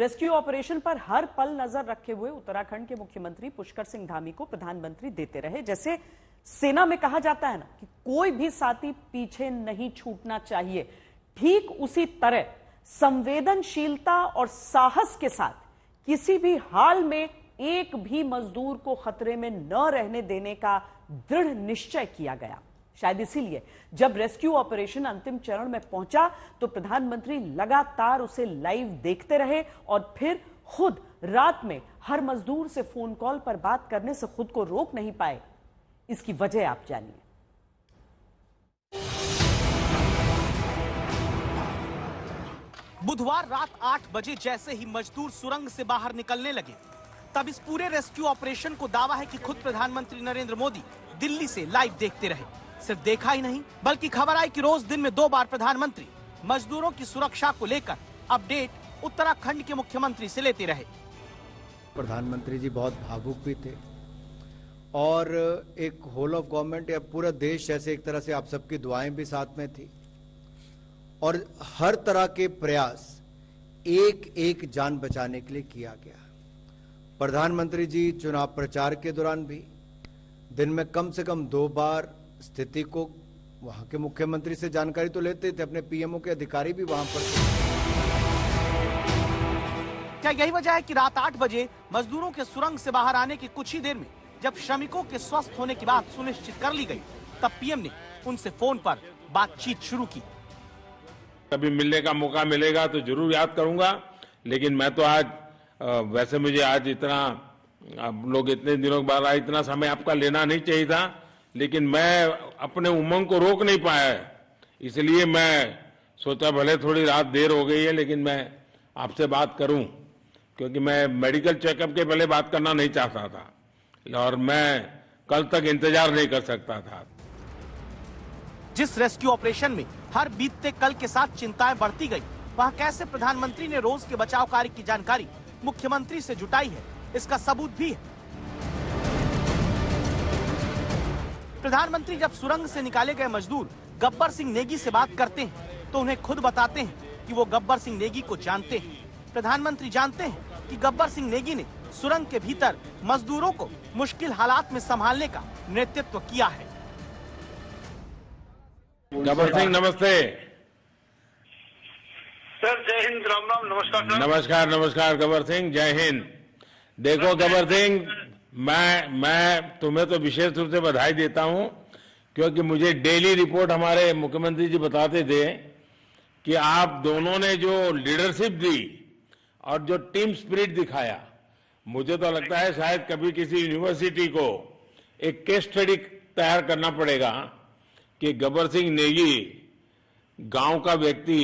Rescue operation पर हर पल नजर रखे हुए उत्तराखंड के मुख्यमंत्री पुष्कर सिंह धामी को प्रधानमंत्री देते रहे। जैसे सेना में कहा जाता है ना कि कोई भी साथी पीछे नहीं छूटना चाहिए, ठीक उसी तरह संवेदनशीलता और साहस के साथ किसी भी हाल में एक भी मजदूर को खतरे में न रहने देने का दृढ़ निश्चय किया गया। शायद इसीलिए जब रेस्क्यू ऑपरेशन अंतिम चरण में पहुंचा तो प्रधानमंत्री लगातार उसे लाइव देखते रहे और फिर खुद रात में हर मजदूर से फोन कॉल पर बात करने से खुद को रोक नहीं पाए। इसकी वजह आप जानिए। बुधवार रात 8 बजे जैसे ही मजदूर सुरंग से बाहर निकलने लगे, तब इस पूरे रेस्क्यू ऑपरेशन को दावा है कि खुद प्रधानमंत्री नरेंद्र मोदी दिल्ली से लाइव देखते रहे। सिर्फ देखा ही नहीं बल्कि खबर आई कि रोज दिन में 2 बार प्रधानमंत्री मजदूरों की सुरक्षा को लेकर अपडेट उत्तराखंड के मुख्यमंत्री से लेते रहे। प्रधानमंत्री जी बहुत भावुक भी थे और एक होल ऑफ गवर्नमेंट या पूरा देश जैसे एक तरह से आप सबकी दुआएं भी साथ में थी और हर तरह के प्रयास एक एक जान बचाने के लिए किया गया। प्रधानमंत्री जी चुनाव प्रचार के दौरान भी दिन में कम से कम 2 बार स्थिति को वहां के मुख्यमंत्री से जानकारी तो लेते थे, अपने पीएमओ के अधिकारी भी वहां पर थे। क्या यही वजह है कि रात 8 बजे मजदूरों के सुरंग से बाहर आने की कुछ ही देर में जब श्रमिकों के स्वस्थ होने की बात सुनिश्चित कर ली गई, तब पीएम ने उनसे फोन पर बातचीत शुरू की। कभी मिलने का मौका मिलेगा तो जरूर याद करूंगा, लेकिन मैं तो आज वैसे मुझे आज इतना आप लोग इतने दिनों के बाद आए, इतना समय आपका लेना नहीं चाहिए था, लेकिन मैं अपने उमंग को रोक नहीं पाया है। इसलिए मैं सोचा भले थोड़ी रात देर हो गई है लेकिन मैं आपसे बात करूं, क्योंकि मैं मेडिकल चेकअप के पहले बात करना नहीं चाहता था और मैं कल तक इंतजार नहीं कर सकता था। जिस रेस्क्यू ऑपरेशन में हर बीतते कल के साथ चिंताएं बढ़ती गई, वहां कैसे प्रधानमंत्री ने रोज के बचाव कार्य की जानकारी मुख्यमंत्री से जुटाई है, इसका सबूत भी है। प्रधानमंत्री जब सुरंग से निकाले गए मजदूर गब्बर सिंह नेगी से बात करते हैं तो उन्हें खुद बताते हैं कि वो गब्बर सिंह नेगी को जानते हैं। प्रधानमंत्री जानते हैं कि गब्बर सिंह नेगी ने सुरंग के भीतर मजदूरों को मुश्किल हालात में संभालने का नेतृत्व किया है। गब्बर सिंह नमस्ते। सर जय हिंद, राम राम, नमस्कार सर। नमस्कार नमस्कार गब्बर सिंह, जय हिंद। देखो गब्बर सिंह, मैं तुम्हें तो विशेष रूप से बधाई देता हूं, क्योंकि मुझे डेली रिपोर्ट हमारे मुख्यमंत्री जी बताते थे कि आप दोनों ने जो लीडरशिप दी और जो टीम स्पिरिट दिखाया, मुझे तो लगता है शायद कभी किसी यूनिवर्सिटी को एक केस स्टडी तैयार करना पड़ेगा कि गब्बर सिंह नेगी गांव का व्यक्ति,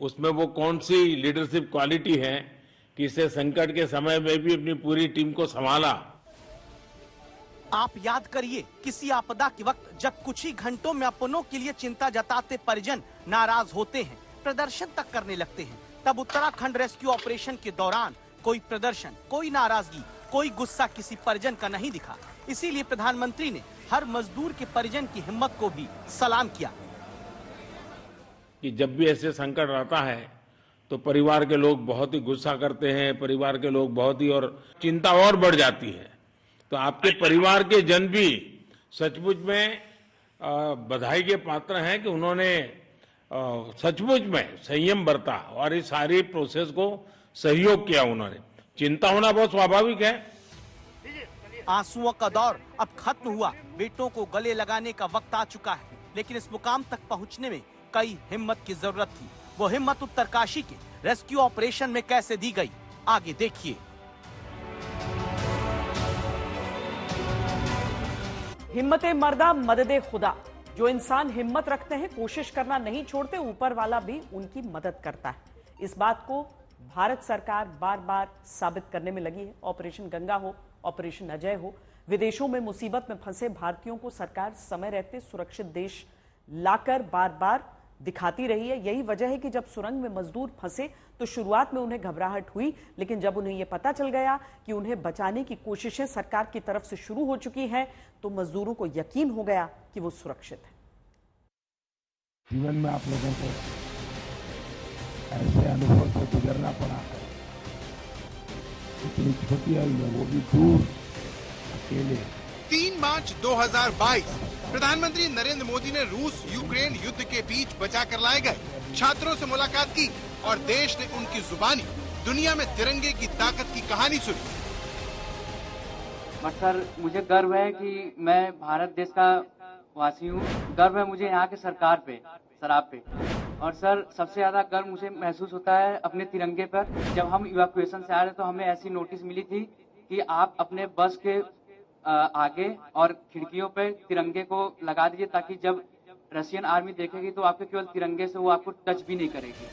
उसमें वो कौन सी लीडरशिप क्वालिटी है कि इससे संकट के समय में भी अपनी पूरी टीम को संभाला। आप याद करिए, किसी आपदा के वक्त जब कुछ ही घंटों में अपनों के लिए चिंता जताते परिजन नाराज होते हैं, प्रदर्शन तक करने लगते हैं, तब उत्तराखंड रेस्क्यू ऑपरेशन के दौरान कोई प्रदर्शन, कोई नाराजगी, कोई गुस्सा किसी परिजन का नहीं दिखा। इसीलिए प्रधानमंत्री ने हर मजदूर के परिजन की हिम्मत को भी सलाम किया कि जब भी ऐसे संकट आता है तो परिवार के लोग बहुत ही गुस्सा करते हैं, परिवार के लोग बहुत ही और चिंता और बढ़ जाती है। तो आपके परिवार के जन भी सचमुच में बधाई के पात्र हैं कि उन्होंने सचमुच में संयम बरता और इस सारी प्रोसेस को सहयोग किया। उन्होंने चिंता होना बहुत स्वाभाविक है। आंसुओं का दौर अब खत्म हुआ, बेटों को गले लगाने का वक्त आ चुका है, लेकिन इस मुकाम तक पहुंचने में कई हिम्मत की जरूरत थी। वो हिम्मत उत्तरकाशी के रेस्क्यू ऑपरेशन में कैसे दी गई, आगे देखिए। हिम्मते मर्दा मददे खुदा। जो इंसान हिम्मत रखते हैं, कोशिश करना नहीं छोड़ते, ऊपर वाला भी उनकी मदद करता है। इस बात को भारत सरकार बार बार साबित करने में लगी है। ऑपरेशन गंगा हो, ऑपरेशन अजय हो, विदेशों में मुसीबत में फंसे भारतीयों को सरकार समय रहते सुरक्षित देश लाकर बार बार दिखाती रही है। यही वजह है कि जब सुरंग में मजदूर फंसे तो शुरुआत में उन्हें घबराहट हुई, लेकिन जब उन्हें यह पता चल गया कि उन्हें बचाने की कोशिशें सरकार की तरफ से शुरू हो चुकी हैं, तो मजदूरों को यकीन हो गया कि वो सुरक्षित है। जीवन में आप लोगों को ऐसे अनुभव से गुजरना पड़ा है इतनी छोटी आयु में, वो भी दूर अकेले। 3 मार्च 2022 प्रधानमंत्री नरेंद्र मोदी ने रूस यूक्रेन युद्ध के बीच बचाकर लाए गए छात्रों से मुलाकात की और देश ने उनकी जुबानी दुनिया में तिरंगे की ताकत की कहानी सुनी। बट सर, मुझे गर्व है कि मैं भारत देश का वासी हूँ। गर्व है मुझे यहाँ के सरकार पे, शराब पे। और सर, सबसे ज्यादा गर्व मुझे महसूस होता है अपने तिरंगे पर। जब हम इवैक्यूएशन से आ रहे तो हमें ऐसी नोटिस मिली थी कि आप अपने बस के आगे और खिड़कियों पे तिरंगे को लगा दीजिए, ताकि जब रशियन आर्मी देखेगी तो आपके केवल तिरंगे से वो आपको टच भी नहीं करेगी।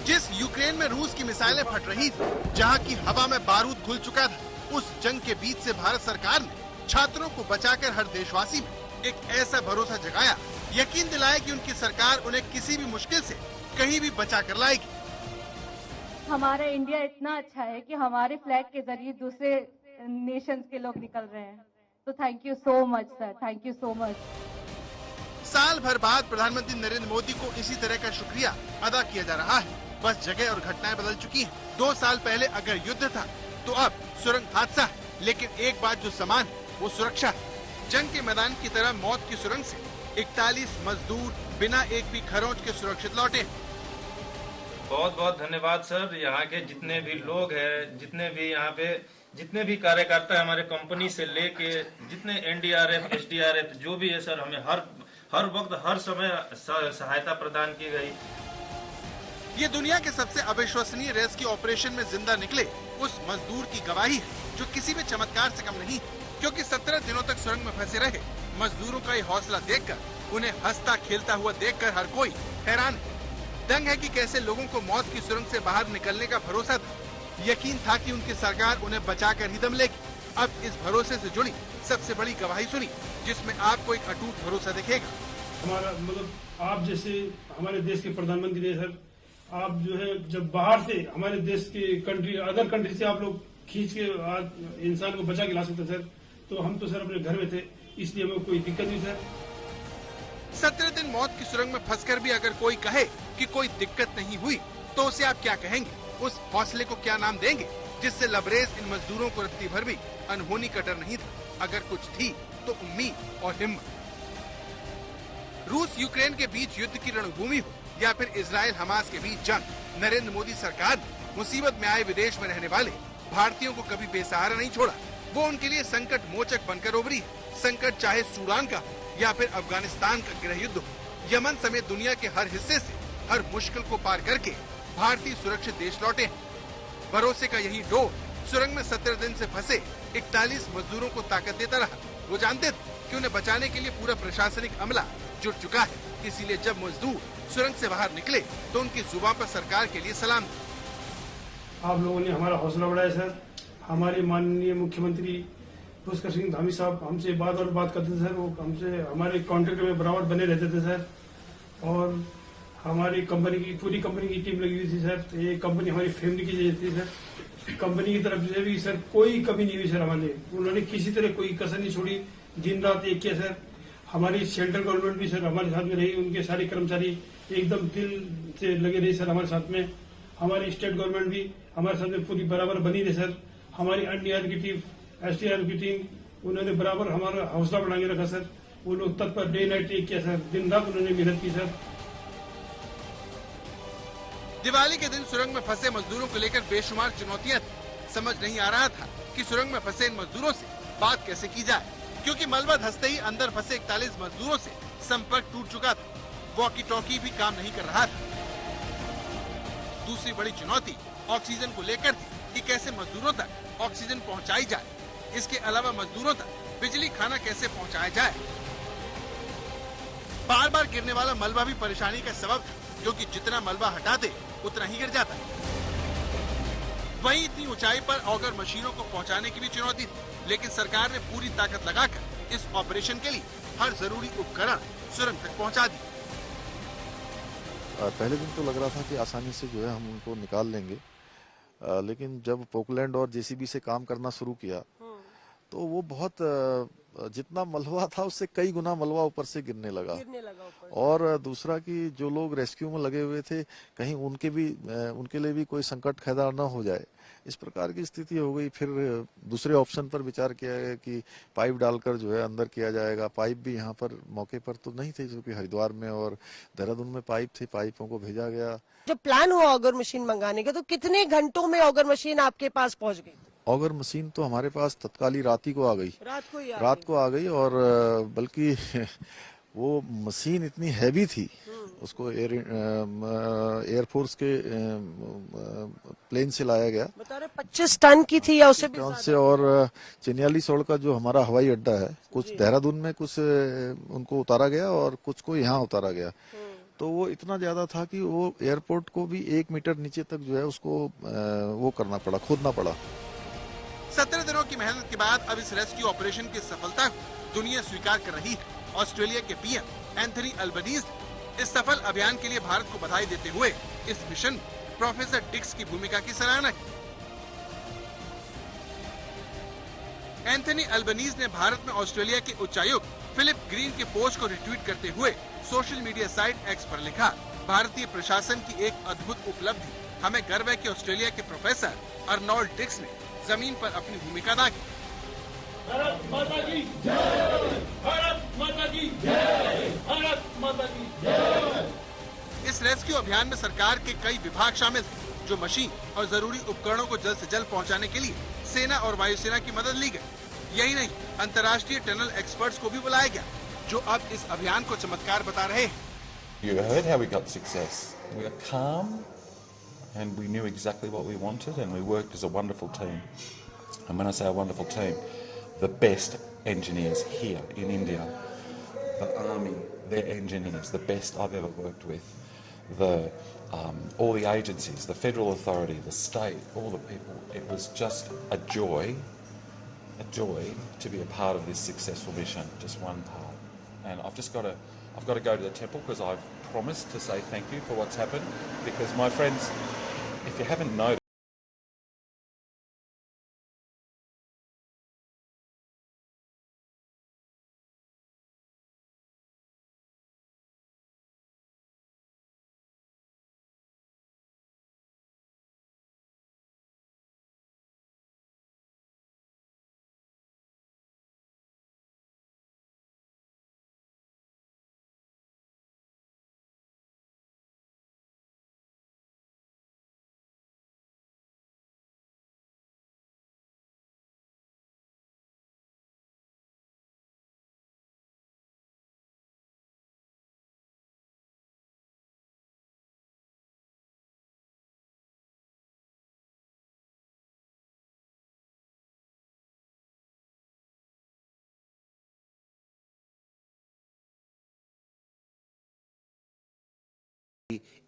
जिस यूक्रेन में रूस की मिसाइलें फट रही थी, जहां की हवा में बारूद घुल चुका था, उस जंग के बीच से भारत सरकार ने छात्रों को बचाकर हर देशवासी में एक ऐसा भरोसा जगाया, यकीन दिलाया कि उनकी सरकार उन्हें किसी भी मुश्किल से कहीं भी बचा कर लाएगी। हमारा इंडिया इतना अच्छा है कि हमारे फ्लैग के जरिए दूसरे नेशंस के लोग निकल रहे हैं। तो thank you so much sir, thank you so much. साल भर बाद प्रधानमंत्री नरेंद्र मोदी को इसी तरह का शुक्रिया अदा किया जा रहा है। बस जगह और घटनाएं बदल चुकी हैं। 2 साल पहले अगर युद्ध था तो अब सुरंग हादसा है, लेकिन एक बात जो समान है वो सुरक्षा है। जंग के मैदान की तरह मौत की सुरंग से 41 मजदूर बिना एक भी खरोंच के सुरक्षित लौटे। बहुत बहुत धन्यवाद सर। यहाँ के जितने भी लोग हैं, जितने भी यहाँ पे जितने भी कार्यकर्ता है, हमारे कंपनी से लेके जितने एनडीआरएफ, एसडीआरएफ जो भी है सर, हमें हर वक्त हर समय सहायता प्रदान की गई। ये दुनिया के सबसे अविश्वसनीय रेस्क्यू ऑपरेशन में जिंदा निकले उस मजदूर की गवाही है, जो किसी भी चमत्कार से कम नहीं, क्योंकि 17 दिनों तक सुरंग में फंसे रहे मजदूरों का ये हौसला देखकर, उन्हें हंसता खेलता हुआ देखकर हर कोई हैरान है। दंग है कि कैसे लोगों को मौत की सुरंग से बाहर निकलने का भरोसा था। यकीन था कि उनकी सरकार उन्हें बचाकर ही दम लेगी। अब इस भरोसे से जुड़ी सबसे बड़ी गवाही सुनी, जिसमें आपको एक अटूट भरोसा दिखेगा। हमारा मतलब आप जैसे हमारे देश के प्रधानमंत्री है सर, आप जो है जब बाहर से हमारे देश के अदर कंट्री से आप लोग खींच के इंसान को बचा के ला सकते सर, तो हम तो सर अपने घर में थे, इसलिए हमें कोई दिक्कत नहीं सर। 17 दिन मौत की सुरंग में फंसकर भी अगर कोई कहे कि कोई दिक्कत नहीं हुई, तो उसे आप क्या कहेंगे? उस हौसले को क्या नाम देंगे जिससे लबरेज इन मजदूरों को रत्ती भर भी अनहोनी का डर नहीं था? अगर कुछ थी तो उम्मीद और हिम्मत। रूस यूक्रेन के बीच युद्ध की रणभूमि हो या फिर इजराइल हमास के बीच जंग, नरेंद्र मोदी सरकार ने मुसीबत में आए विदेश में रहने वाले भारतीयों को कभी बेसहारा नहीं छोड़ा। वो उनके लिए संकट मोचक बनकर उभरी है। संकट चाहे सूडान का या फिर अफगानिस्तान का गृह युद्ध हो, यमन समेत दुनिया के हर हिस्से से हर मुश्किल को पार करके भारतीय सुरक्षित देश लौटे हैं। भरोसे का यही डोर सुरंग में 17 दिन से फंसे 41 मजदूरों को ताकत देता रहा। वो जानते थे कि उन्हें बचाने के लिए पूरा प्रशासनिक अमला जुट चुका है, इसीलिए जब मजदूर सुरंग से बाहर निकले तो उनकी जुबान पर सरकार के लिए सलाम। आप लोगों ने हमारा हौसला बढ़ाया सर। हमारे माननीय मुख्यमंत्री पुष्कर सिंह धामी साहब हमसे बात करते थे सर, वो हमसे हमारे कॉन्टेक्ट में बराबर बने रहते थे सर। और हमारी कंपनी की पूरी कंपनी की टीम लगी हुई थी सर। ये कंपनी हमारी फैमिली की जैसी थी सर। कंपनी की तरफ से भी सर कोई कमी नहीं हुई सर हमारे। उन्होंने किसी तरह कोई कसर नहीं छोड़ी, दिन रात एक किया सर। हमारी सेंट्रल गवर्नमेंट भी सर हमारे साथ में रही, उनके सारे कर्मचारी एकदम दिल से लगे रहे सर हमारे साथ में। हमारी स्टेट गवर्नमेंट भी हमारे साथ में पूरी बराबर बनी रही सर। हमारी एनडीआर की टीम, एसडीआर की टीम, उन्होंने बराबर हमारा हौसला बढ़ा के रखा सर। वो लोग तत्पर डे नाइट एक किया सर, दिन रात उन्होंने मेहनत की सर। दिवाली के दिन सुरंग में फंसे मजदूरों को लेकर बेशुमार चुनौतियां थी। समझ नहीं आ रहा था कि सुरंग में फंसे इन मजदूरों से बात कैसे की जाए, क्योंकि मलबा धंसते ही अंदर फंसे 41 मजदूरों से संपर्क टूट चुका था। वॉकी टॉकी भी काम नहीं कर रहा था। दूसरी बड़ी चुनौती ऑक्सीजन को लेकर थी कि कैसे मजदूरों तक ऑक्सीजन पहुंचाई जाए। इसके अलावा मजदूरों तक बिजली खाना कैसे पहुंचाया जाए। बार बार गिरने वाला मलबा भी परेशानी का सबब था, क्योंकि जितना मलबा हटाते उतना ही गिर जाता। वहीं इतनी ऊंचाई पर ऑगर मशीनों को पहुंचाने की भी चुनौती थी, लेकिन सरकार ने पूरी ताकत लगाकर इस ऑपरेशन के लिए हर जरूरी उपकरण सुरंग तक पहुंचा दी। पहले दिन तो लग रहा था कि आसानी से जो है हम उनको निकाल लेंगे, लेकिन जब पोकलैंड और जेसीबी से काम करना शुरू किया तो वो बहुत जितना मलबा था उससे कई गुना मलबा ऊपर से गिरने लगा और दूसरा कि जो लोग रेस्क्यू में लगे हुए थे कहीं उनके लिए भी कोई संकट खैदा न हो जाए, इस प्रकार की स्थिति हो गई। फिर दूसरे ऑप्शन पर विचार किया गया कि पाइप डालकर जो है अंदर किया जाएगा। पाइप भी यहाँ पर मौके पर तो नहीं थे, क्योंकि हरिद्वार में और देहरादून में पाइप थे, पाइपों को भेजा गया। जब प्लान हुआ ऑगर मशीन मंगाने का तो कितने घंटों में ऑगर मशीन आपके पास पहुंच गई? ऑगर मशीन तो हमारे पास तत्काली रात को आ गई, और बल्कि वो मशीन इतनी हैवी थी, उसको एयरफोर्स के प्लेन से लाया गया। बता रहे 25 टन की थी या उससे भी टन से। और चिन्याली सोड़ का जो हमारा हवाई अड्डा है, कुछ देहरादून में कुछ उनको उतारा गया और कुछ को यहाँ उतारा गया। तो वो इतना ज्यादा था कि वो एयरपोर्ट को भी 1 मीटर नीचे तक जो है उसको वो करना पड़ा, खोदना पड़ा। 17 दिनों की मेहनत के बाद अब इस रेस्क्यू ऑपरेशन की सफलता को दुनिया स्वीकार कर रही है। ऑस्ट्रेलिया के पीएम एंथनी अल्बनीज ने इस सफल अभियान के लिए भारत को बधाई देते हुए इस मिशन में प्रोफेसर डिक्स की भूमिका की सराहना की। एंथनी अल्बनीज ने भारत में ऑस्ट्रेलिया के उच्चायुक्त फिलिप ग्रीन के पोस्ट को रिट्वीट करते हुए सोशल मीडिया साइट एक्स पर लिखा, भारतीय प्रशासन की एक अद्भुत उपलब्धि। हमें गर्व है कि ऑस्ट्रेलिया के प्रोफेसर अर्नोल्ड डिक्स ने जमीन पर अपनी भूमिका अदा की। भारत माता की जय, भारत माता की जय, भारत माता की जय। इस रेस्क्यू अभियान में सरकार के कई विभाग शामिल थे, जो मशीन और जरूरी उपकरणों को जल्द से जल्द पहुंचाने के लिए सेना और वायुसेना की मदद ली गई। यही नहीं, अंतर्राष्ट्रीय टनल एक्सपर्ट्स को भी बुलाया गया, जो अब इस अभियान को चमत्कार बता रहे हैं। You heard how we got success. We are calm and we knew exactly what we wanted and we worked as a wonderful team. And when I say a wonderful team, the best engineers here in India, the army, their engineers, the best I've ever worked with, all the agencies, the federal authority, the state, all the people. It was just a joy to be a part of this successful mission, just one part. And I've got to go to the temple because I've promised to say thank you for what's happened, because my friends, if you haven't noticed,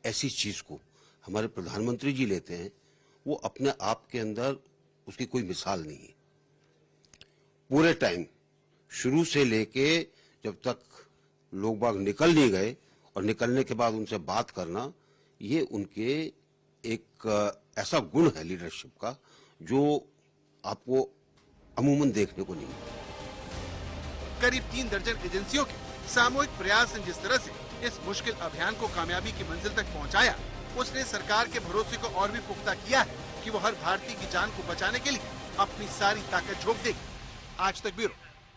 ऐसी चीज को हमारे प्रधानमंत्री जी लेते हैं, वो अपने आप के अंदर उसकी कोई मिसाल नहीं है। पूरे टाइम शुरू से लेके जब तक लोग बाग निकल नहीं गए और निकलने के बाद उनसे बात करना, ये उनके एक ऐसा गुण है लीडरशिप का जो आपको अमूमन देखने को नहीं मिलता। करीब 3 दर्जन एजेंसियों के सामूहिक प्रयास ने जिस तरह से इस मुश्किल अभियान को कामयाबी की मंजिल तक पहुंचाया, उसने सरकार के भरोसे को और भी पुख्ता किया है कि वो हर भारतीय की जान को बचाने के लिए अपनी सारी ताकत झोंक देगी। आज तक ब्यूरो।